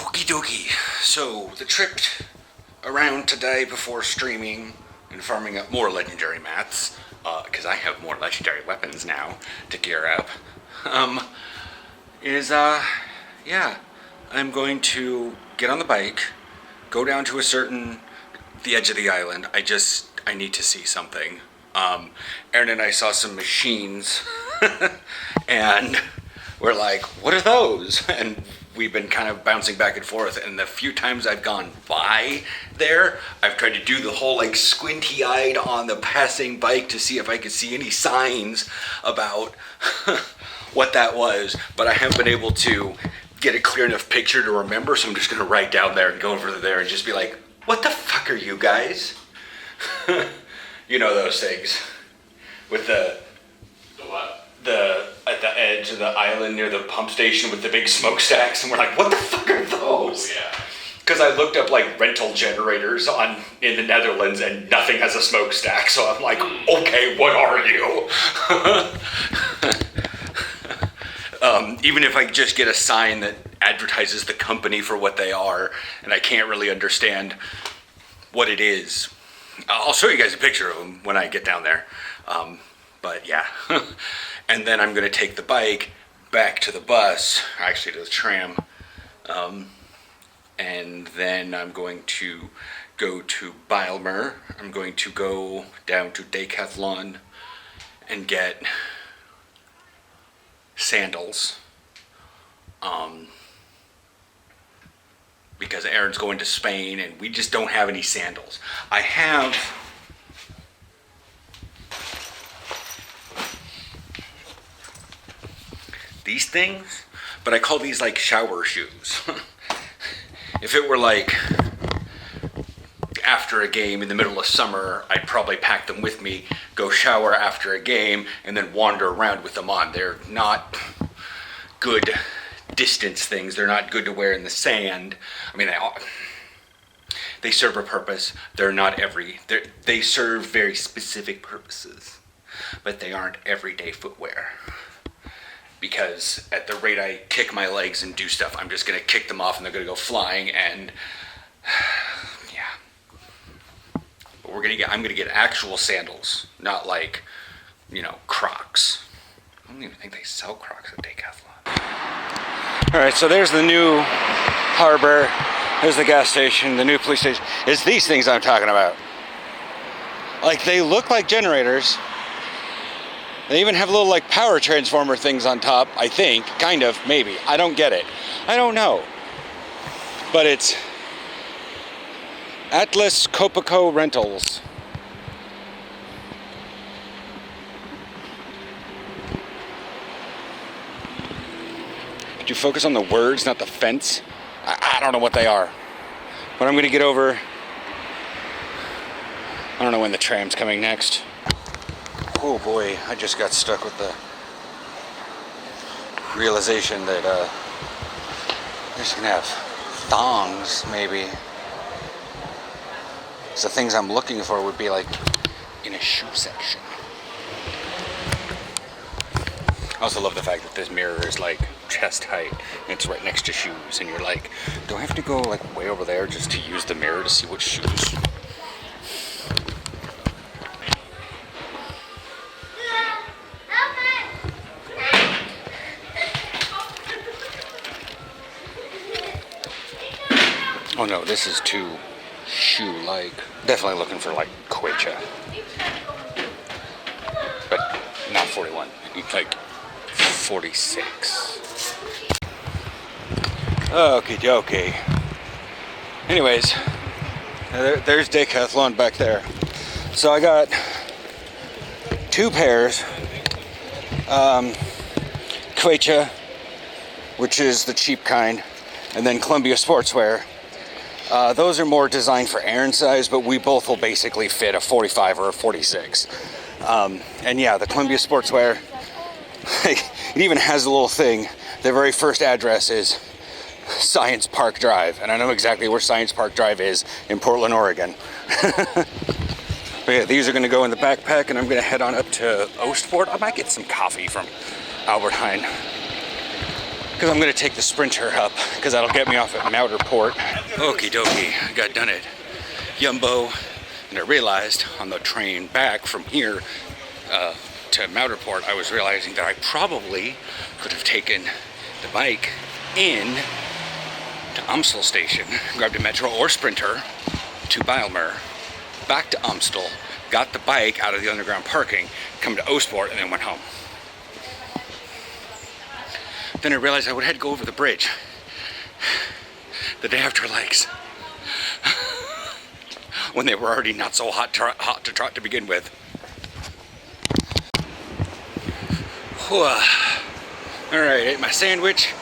Okie dokie. So the trip around today before streaming and farming up more legendary mats, because I have more legendary weapons now to gear up, yeah, I'm going to get on the bike, go down to the edge of the island. I need to see something. Aaron and I saw some machines and we're like, what are those? And we've been kind of bouncing back and forth, and the few times I've gone by there, I've tried to do the whole like squinty-eyed on the passing bike to see if I could see any signs about what that was, but I haven't been able to get a clear enough picture to remember, so I'm just gonna ride down there and go over there and just be like, what the fuck are you guys? You know those things with the what? At the edge of the island near the pump station with the big smokestacks, and we're like, what the fuck are those? Yeah. Because I looked up like rental generators in the Netherlands and nothing has a smokestack, so I'm like, okay, what are you? Even if I just get a sign that advertises the company for what they are, and I can't really understand what it is, I'll show you guys a picture of them when I get down there. But yeah. And then I'm going to take the bike back to the bus, actually to the tram, and then I'm going to go to Bijlmer. I'm going to go down to Decathlon and get sandals, because Aaron's going to Spain and we just don't have any sandals. I have these things, but I call these like shower shoes. If it were like after a game in the middle of summer, I'd probably pack them with me, go shower after a game, and then wander around with them on. They're not good distance things. They're not good to wear in the sand. I mean, they serve a purpose. They serve very specific purposes, but they aren't everyday footwear. Because at the rate I kick my legs and do stuff, I'm just gonna kick them off and they're gonna go flying, and yeah. But I'm gonna get actual sandals, not like, Crocs. I don't even think they sell Crocs at Decathlon. All right, so there's the new harbor. There's the gas station, the new police station. It's these things I'm talking about. Like, they look like generators. They even have little like power transformer things on top, I think, kind of, maybe. I don't get it. I don't know. But it's Atlas Coppico Rentals. Did you focus on the words, not the fence? I don't know what they are. But I'm gonna get over. I don't know when the tram's coming next. Oh boy, I just got stuck with the realization that I'm just gonna have thongs, maybe. So the things I'm looking for would be like in a shoe section. I also love the fact that this mirror is like chest height and it's right next to shoes, and you're like, do I have to go like way over there just to use the mirror to see what shoes? Oh no, this is too shoe-like. Definitely looking for like Quecha. But not 41, like 46. Okie dokie. Anyways, there's Decathlon back there. So I got two pairs. Quecha, which is the cheap kind, and then Columbia Sportswear. Those are more designed for Aaron's size, but we both will basically fit a 45 or a 46. And yeah, the Columbia Sportswear, it even has a little thing. The very first address is Science Park Drive, and I know exactly where Science Park Drive is in Portland, Oregon. But yeah, these are going to go in the backpack, and I'm going to head on up to Oostpoort. I might get some coffee from Albert Heijn. because I'm going to take the Sprinter up because that'll get me off at Mouterport. Okie dokie, I got done at Yumbo, and I realized on the train back from here to Mouterport, I was realizing that I probably could have taken the bike in to Amstel Station, grabbed a Metro or Sprinter to Bijlmer, back to Amstel, got the bike out of the underground parking, come to Oostpoort, and then went home. Then I realized I would have to go over the bridge the day after legs when they were already not so hot to trot to begin with. Alright, ate my sandwich,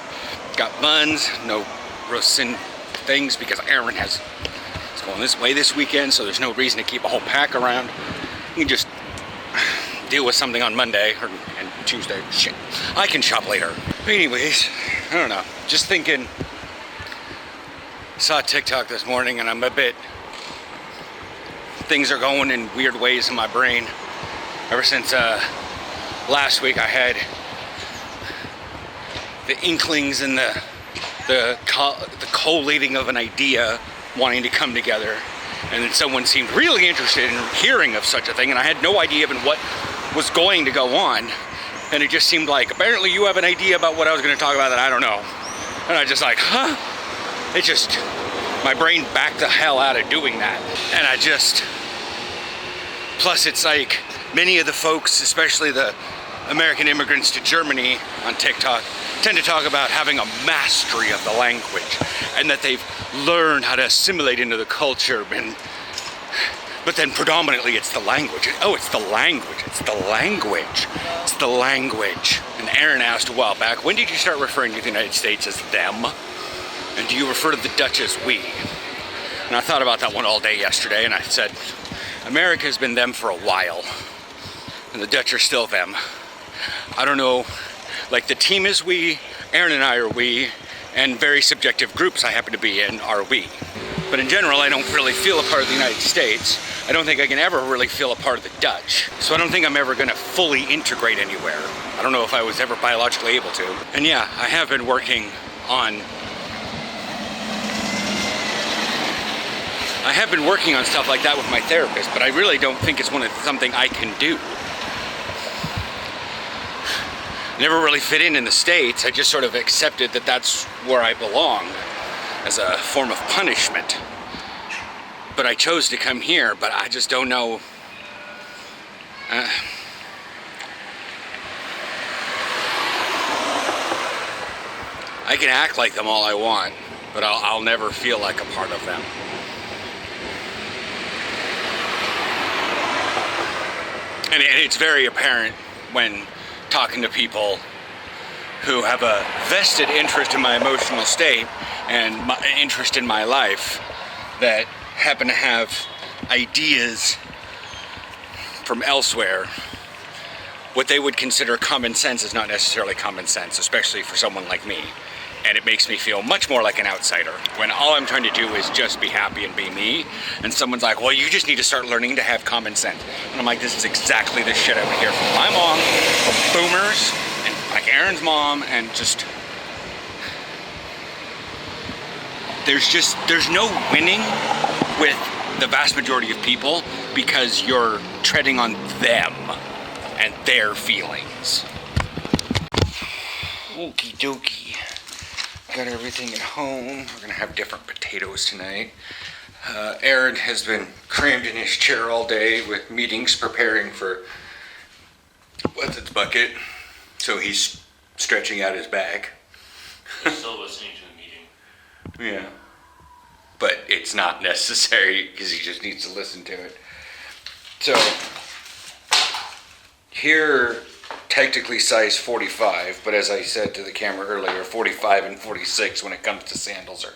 got buns, no roasting things because Aaron is going this way this weekend, so there's no reason to keep a whole pack around. You can just deal with something on Monday and Tuesday. Shit, I can shop later. But anyways, I don't know, just thinking, saw TikTok this morning and I'm a bit, things are going in weird ways in my brain. Ever since last week I had the inklings and the collating of an idea wanting to come together, and then someone seemed really interested in hearing of such a thing, and I had no idea even what was going to go on, and it just seemed like, apparently you have an idea about what I was going to talk about that I don't know, and I just like, it just, my brain backed the hell out of doing that, and I just, plus it's like, many of the folks, especially the American immigrants to Germany on TikTok, tend to talk about having a mastery of the language and that they've learned how to assimilate into the culture, but then predominantly it's the language. Oh, it's the language, it's the language, it's the language. And Aaron asked a while back, when did you start referring to the United States as them? And do you refer to the Dutch as we? And I thought about that one all day yesterday, and I said, America's been them for a while, and the Dutch are still them. I don't know, like the team is we, Aaron and I are we, and very subjective groups I happen to be in are we. But in general, I don't really feel a part of the United States. I don't think I can ever really feel a part of the Dutch. So I don't think I'm ever gonna fully integrate anywhere. I don't know if I was ever biologically able to. And yeah, I have been working on stuff like that with my therapist, but I really don't think it's something I can do. Never really fit in the States. I just sort of accepted that that's where I belong as a form of punishment. But I chose to come here, but I just don't know. I can act like them all I want, but I'll never feel like a part of them. And it's very apparent when talking to people who have a vested interest in my emotional state and my interest in my life that happen to have ideas from elsewhere. What they would consider common sense is not necessarily common sense, especially for someone like me. And it makes me feel much more like an outsider when all I'm trying to do is just be happy and be me. And someone's like, well, you just need to start learning to have common sense. And I'm like, this is exactly the shit I would hear from my mom, from boomers, and like Aaron's mom, and just, there's no winning with the vast majority of people because you're treading on them and their feelings. Okie dokie. Got everything at home. We're gonna have different potatoes tonight. Aaron has been crammed in his chair all day with meetings preparing for what's its bucket. So he's stretching out his back. He's still listening to the meeting. Yeah. But it's not necessary because he just needs to listen to it. So here technically size 45, but as I said to the camera earlier, 45 and 46 when it comes to sandals are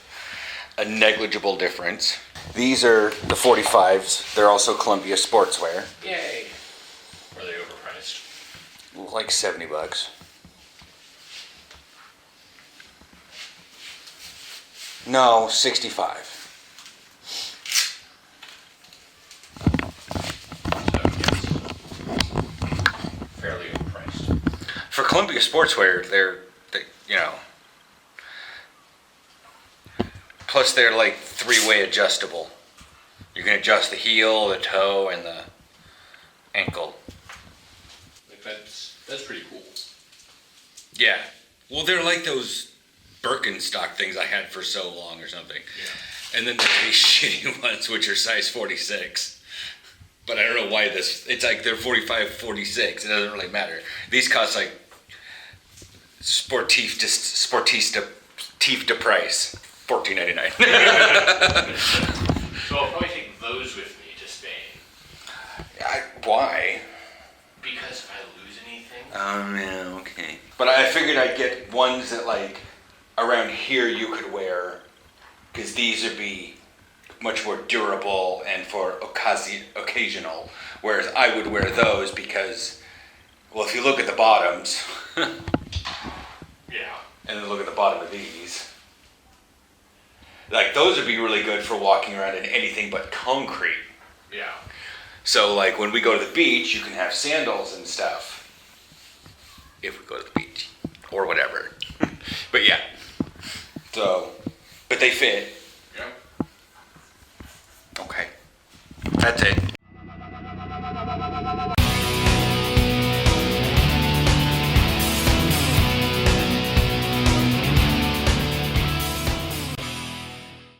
a negligible difference. These are the 45s. They're also Columbia sportswear. Yay. Are they overpriced? Like $70. No, 65. Fairly overpriced. For Columbia sportswear, they Plus, they're like 3-way adjustable. You can adjust the heel, the toe, and the ankle. Like that's pretty cool. Yeah. Well, they're like those Birkenstock things I had for so long or something. Yeah. And then there's these shitty ones, which are size 46. But I don't know why it's like they're 45, 46. It doesn't really matter. These cost like Sportista price, $14.99. So I'll probably take those with me to Spain. Why? Because if I lose anything. Yeah, okay. But I figured I'd get ones that like around here you could wear, because these would be much more durable and for occasional. Whereas I would wear those because, well, if you look at the bottoms, Yeah. and then look at the bottom of these, like those would be really good for walking around in anything but concrete. Yeah. So like when we go to the beach, you can have sandals and stuff. If we go to the beach or whatever. But yeah. So, but they fit.